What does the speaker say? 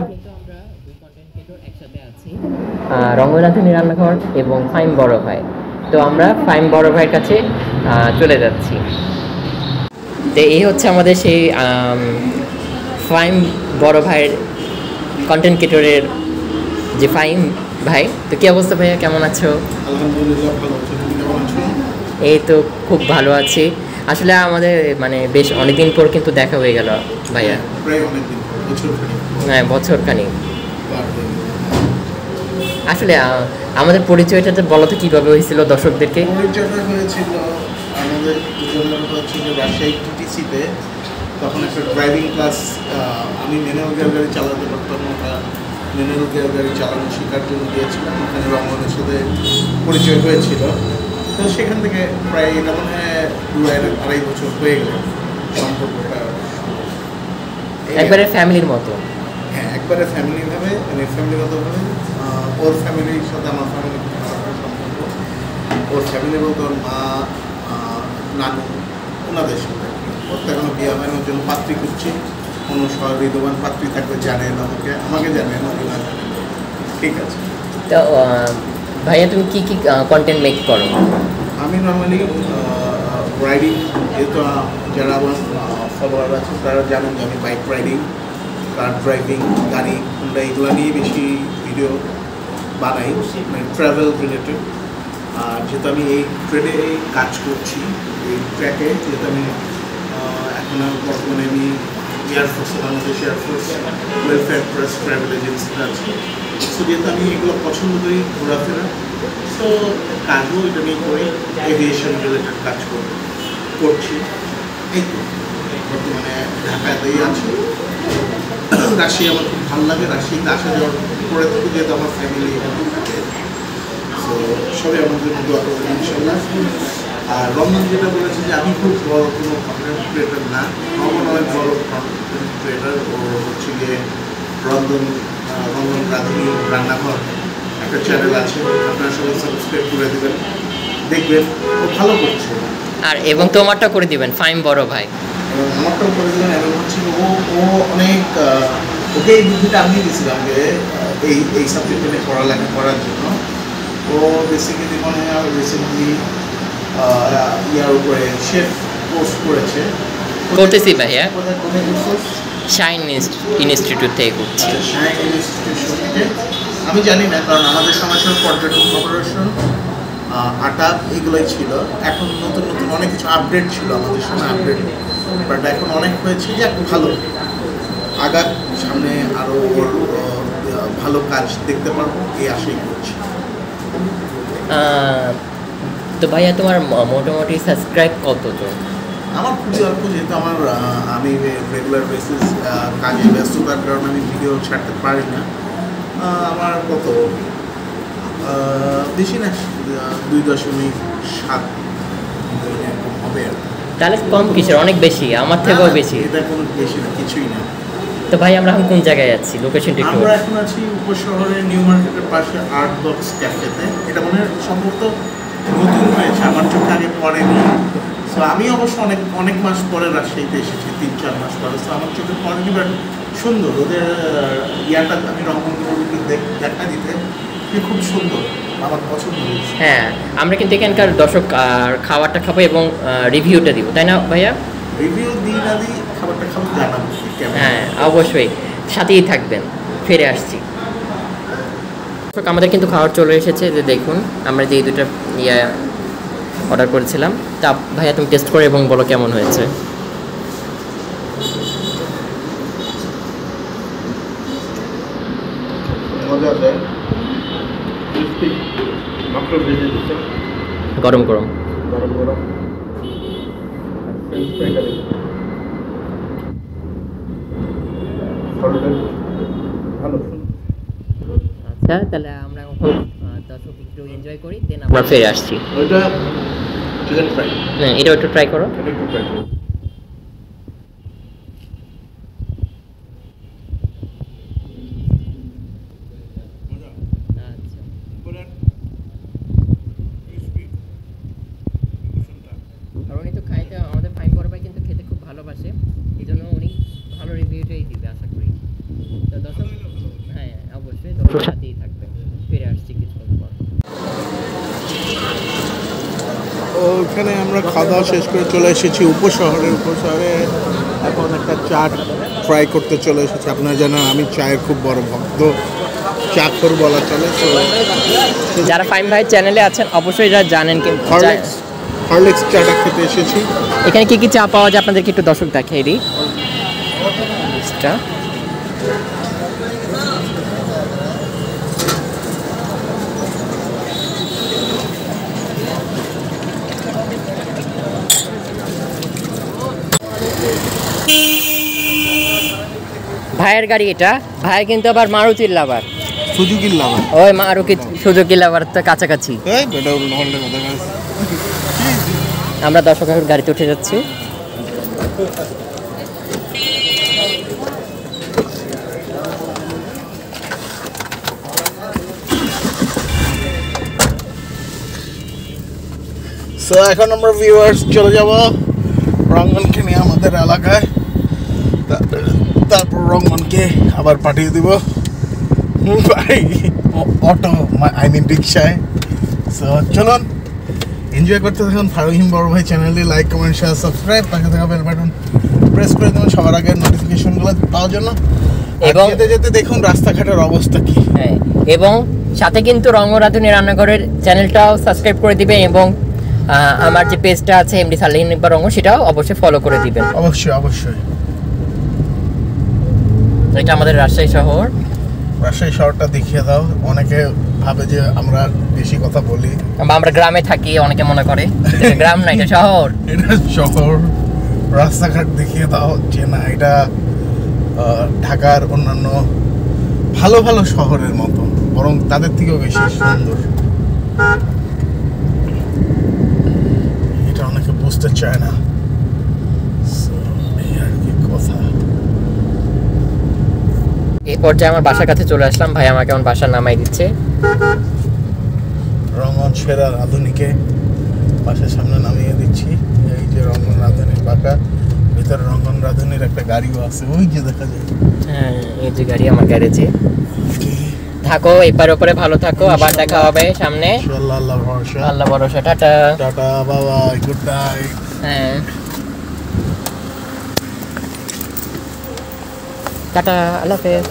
কিন্তু আমরা দুই কন্টেন্ট ক্রিয়েটর একসাথে আছি, রঙ্গনাথনী রান্নাঘর এবং ফাইম বড় ভাই। তো আমরা ফাইম বড় ভাইয়ের কাছে চলে যাচ্ছি। তো এই হচ্ছে আমাদের সেই ফাইম বড় ভাইয়ের কন্টেন্ট ক্রিয়েটরের যে ফাইম ভাই। তো কী অবস্থা ভাইয়া, কেমন আছো? আলহামদুলিল্লাহ ভালো আছি, তুমি কেমন আছো? এই তো খুব ভালো আছি। আসলে আমাদের মানে বেশ অনেকদিন পর কিন্তু দেখা হয়ে গেল ভাইয়া। প্রায় অনেকদিন, বছরখানেক। হ্যাঁ, বছরখানেক। আসলে আমাদের পরিচয়টা বলো তো কীভাবে হয়েছিল দর্শকদেরকে? পরিচয়টা হয়েছিল আমাদের দুজনের হচ্ছিল রাজশাহী টিটিসিতে। তখন একটা ড্রাইভিং ক্লাস, আমি ম্যানুয়াল গিয়ার গাড়ি চালাতে পারতাম না, ম্যানুয়াল গিয়ার গাড়ি চালানো শেখার জন্য গিয়েছিলাম। ওখানে রঙ্গনের সাথে পরিচয় হয়েছিল। তো সেখান থেকে প্রায় এটা মনে হয় 2-2.5 বছর হয়ে গেল সম্পর্কটা। একবারে ফ্যামিলির মতো। হ্যাঁ, একবারে ফ্যামিলিভাবে, মানে ফ্যামিলিগতভাবে। ওর ফ্যামিলির সাথে আমার ফ্যামিলির সম্পর্ক। ওর ফ্যামিলি বলতে ওর মা, নানু, ওনাদের সাথে। ওর তো এখনো বিয়ে হয় না, ওর জন্য পাত্রী খুঁজছি। কোনো সহৃদবান পাত্রী থাকলে জানেন আমাকে জানেন, আমি না জানেন। ঠিক আছে। তো ভাইয়া তুমি কী কী কন্টেন্ট মেক করো? আমি নর্মালি রাইডিং, যেহেতু যারা আমার ফলোয়ার আছে তারা জানেন যে আমি বাইক রাইডিং, কার ড্রাইভিং, গাড়ি, হোন্ডা এগুলো নিয়ে বেশি ভিডিও বানাই, মানে ট্রাভেল রিলেটেড। আর যেহেতু আমি এই ট্রেডে কাজ করছি, এই ট্র্যাকে, যেহেতু আমি এখন বর্তমানে আমি এয়ারফোর্সে, Bangladesh air force welfare trust travel এজেন্সিতে আছি। সো যেহেতু আমি এগুলো পছন্দ করি, ঘোরাফেরা, সো কাজও এটা নিয়ে করি, এভিয়েশন রিলেটেড কাজ করছি। এই তো বর্তমানে ঢাকাতেই আছি। রাজশাহী আমার খুব ভালো লাগে, রাজশাহীতে আসা যাওয়ার করে থাকি, যেহেতু আমার ফ্যামিলি এখানে থাকে। সো সবাই আমার জন্য দোয়া করবেন ইনশাল্লাহ। আর রমজান যেটা বলেছে যে আমি খুব বড় কোনো কন্টেন্ট ক্রিয়েটার না, রমজান অনেক বড় কন্টেন্ট ক্রিয়েটার। ও হচ্ছে গিয়ে রন্ধন রাঁধুনি রান্নাঘর একটা চ্যানেল আছে, আপনারা সবাই সাবস্ক্রাইব করে দেবেন, দেখবেন ও ভালো করছে। আর এবং তোমারটা করে দিবেন ফাইম বড় ভাই। এবং আমারটাও করে দেবেন। এবং হচ্ছে ও অনেক, ওকে এই বুদ্ধিটা আমি দিয়েছিলাম যে এই সাবজেক্টে নিয়ে পড়ালেখা করার জন্য। ও বেসিক্যালি মনে হয় রিসেন্টলি ইয়ার উপরে শেফ কোর্স করতেছি ভাইয়া, কোথায় কোর্স? শাইন ইনস্টিটিউট থেকে করছি। শাইন ইনস্টিটিউশন থেকে। আমি জানি না, কারণ আমাদের সমাজের পর্যটন কর্পোরেশন, আটা, এগুলোই ছিল। এখন নতুন নতুন অনেক কিছু আপডেট ছিল, আমাদের সময় আপডেট, বাট এখন অনেক হয়েছে যে এখন ভালো আগার সামনে আরও ভালো কাজ দেখতে পারবো, এই আশাই করছি। তো ভাইয়া তোমার মোটামুটি সাবস্ক্রাইব কত? তো আমার খুবই অল্প, যেহেতু আমি রেগুলার বেসিস কাজে ব্যস্ততার কারণে আমি ভিডিও ছাড়তে পারি না। আমার কত বেশি না, 2.7 হবে। তাহলে কম কিসের, অনেক বেশি, আমার থেকেও বেশি। এটা কোনো বেশি না, কিছুই না। তো ভাই আমরা এখন কোন জায়গায় যাচ্ছি, লোকেশনটা একটু? আমরা এখন আছি উপশহরে নিউ মার্কেটের পাশে আর্ট বক্স ক্যাফেতে। এটা মনে হয় সম্ভবত নতুন হয়েছে, আমার চোখে আগে পড়েনি। সো আমি অবশ্য অনেক মাস পরে রাজশাহীতে এসেছি, 3-4 মাস পরে। সো আমার চোখে পড়েনি, বাট সুন্দর। ওদের ইয়াটা আমি রংপুরকে দেখা দিতে খুব সুন্দর, আমার পছন্দ হয়েছে। হ্যাঁ, আমরা কিন্তু এখানকার দর্শক খাবারটা খাবো এবং রিভিউটা দিব, তাই না ভাইয়া? রিভিউ দিই না দিই, খাবারটা খাবো, জানাবো কেমন। হ্যাঁ অবশ্যই, সাথেই থাকবেন, ফিরে আসছি। আমাদের কিন্তু খাবার চলে এসেছে, যে দেখুন আমরা যে এই দুটো অর্ডার করেছিলাম। তা ভাইয়া তুমি টেস্ট করো এবং বলো কেমন হয়েছে। মজা দেয়, মাত্র ভেজে দিচ্ছে, গরম গরম। গরম গরম। ভালো। আচ্ছা, তাহলে আমরা এখন দর্শক একটু এনজয় করি, দেন আমরা ফিরে আসছি। ওইটা চিকেন ফ্রাই, হ্যাঁ এটাও একটু ট্রাই করো। এটা একটু ট্রাই করো। আর উনি তো খাইতে, আমাদের ফাইম বড় ভাই কিন্তু খেতে খুব ভালোবাসে, এই জন্য উনি ভালো রিভিউটাই দিবে আশা করি। তো দর্শক তো সাথেই থাকবে, ফিরে আসছি কিছুক্ষণ পর। ওখানে আমরা খাওয়া দাওয়া শেষ করে চলে এসেছি উপশহরে এখন একটা চা ট্রাই করতে চলে এসেছি। আপনারা জানেন আমি চায়ের খুব বড় ভক্ত, চাখর বলা চলে। তো যারা ফাইম ভাই চ্যানেলে আছেন অবশ্যই যারা জানেন কিন্তু হরলিক্স চাটা খেতে এসেছি। এখানে কি কি চা পাওয়া যায় আপনাদেরকে একটু দর্শক দেখিয়ে দিই। লিস্টটা ভাইয়ের গাড়ি, এটা ভাই কিন্তু আবার মারুতির লাভার, সুজুকির লাভার। ওই মারুতি সুজুকি লাভার তো কাছাকাছি। আমরা দর্শকের গাড়িতে উঠে যাচ্ছি। সো এখন আমরা ভিউয়ার্স চলে যাব রঙ্গনকে নিয়ে আমাদের এলাকায়, তারপর রঙ্গনকে আবার পাঠিয়ে দিব অটো, আই মিন রিক্সায়। সো চলুন এনজয় করতে থাকুন। ফারহিম বড় ভাই চ্যানেলটি লাইক কমেন্ট শেয়ার সাবস্ক্রাইব, পাশে থাকা বেল বাটন প্রেস করে দেবেন সবার আগে নোটিফিকেশনগুলো পাওয়ার জন্য। এবং যেতে যেতে দেখুন রাস্তাঘাটের অবস্থা কি। হ্যাঁ, এবং সাথে কিন্তু রঙ্গরাধুনী রান্নাঘরের চ্যানেলটাও সাবস্ক্রাইব করে দিবেন এবং আমার যে পেজটা আছে এমডি সালেহিন ইকবাল রঙ্গ, সেটাও অবশ্যই ফলো করে দিবেন। অবশ্যই অবশ্যই। এটা আমাদের রাজশাহী শহর। রাজশাহী শহরটা দেখিয়ে দাও। অনেকে ভাবে যে আমরা বেশি কথা বলি, আমরা গ্রামে থাকি, অনেকে মনে করে এটা গ্রাম না, এটা শহর। এটা শহর। রাস্তাঘাট দেখিয়ে দাও যে না এটা ঢাকার অন্যান্য ভালো ভালো শহরের মতো, বরং তাদের থেকেও বেশি সুন্দর। এটা অনেকে বুঝতে চায় না। এই আর কি কথা। এই পর্যায়ে আমার বাসার কাছে চলে আসলাম, ভাই আমাকে আমার বাসার নামাই দিচ্ছে। রঙ্গন সেরা রাঁধুনিকে বাসার সামনে নামিয়ে দিচ্ছি। এই যে রঙ্গন রাঁধুনির বাঁকা, ভিতরে রঙ্গন রাঁধুনির একটা গাড়িও আছে, ওই যে দেখা যায়। হ্যাঁ, এই যে গাড়ি আমার গ্যারেজে। থাকো এপার ওপরে, ভালো থাকো, আবার দেখা হবে সামনে। ইনশাআল্লাহ, আল্লাহ ভরসা। আল্লাহ ভরসা। টাটা টাটা বাবা, গুড নাইট। হ্যাঁ, টাটা, আল্লাহ হাফেজ।